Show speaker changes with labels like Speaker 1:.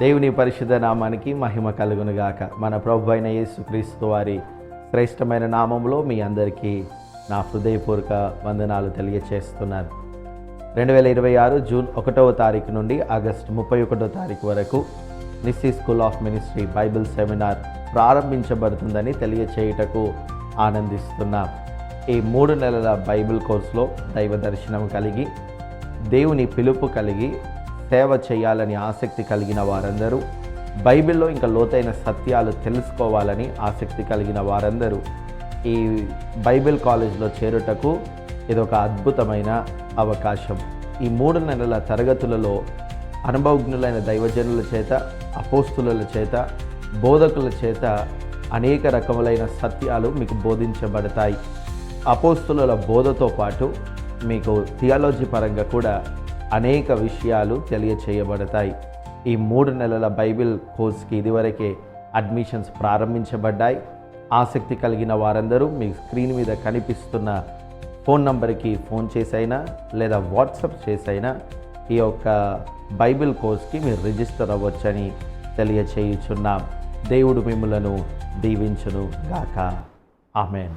Speaker 1: దేవుని పరిశుద్ధ నామానికి మహిమ కలుగునుగాక. మన ప్రభు అయిన యేసుక్రీస్తు వారి శ్రేష్టమైన నామంలో మీ అందరికీ నా హృదయపూర్వక వందనాలు తెలియచేస్తున్నాను. 2026 జూన్ 1వ తారీఖు నుండి ఆగస్టు 31వ తారీఖు వరకు Nissi school of ministry Bible seminar ప్రారంభించబడుతుందని తెలియచేయుటకు ఆనందిస్తున్నాం. ఈ 3 నెలల బైబిల్ కోర్సులో దైవ దర్శనం కలిగి, దేవుని పిలుపు కలిగి, సేవ చేయాలని ఆసక్తి కలిగిన వారందరూ, బైబిల్లో ఇంకా లోతైన సత్యాలు తెలుసుకోవాలని ఆసక్తి కలిగిన వారందరూ ఈ బైబిల్ కాలేజ్లో చేరుటకు ఇదొక అద్భుతమైన అవకాశం. ఈ 3 నెలల తరగతులలో అనుభవజ్ఞులైన దైవజనుల చేత, అపోస్తుల చేత, బోధకుల చేత అనేక రకములైన సత్యాలు మీకు బోధించబడతాయి. అపోస్తుల బోధతో పాటు మీకు థియాలజీ పరంగా కూడా అనేక విషయాలు తెలియచేయబడతాయి. ఈ 3 నెలల బైబిల్ కోర్స్కి ఇదివరకే అడ్మిషన్స్ ప్రారంభించబడ్డాయి. ఆసక్తి కలిగిన వారందరూ మీ స్క్రీన్ మీద కనిపిస్తున్న ఫోన్ నంబర్కి ఫోన్ చేసైనా లేదా వాట్సాప్ చేసైనా ఈ యొక్క బైబిల్ కోర్స్కి మీరు రిజిస్టర్ అవ్వచ్చని తెలియచేయుచున్నాం. దేవుడు మిమ్ములను దీవించును గాక. ఆమేన్.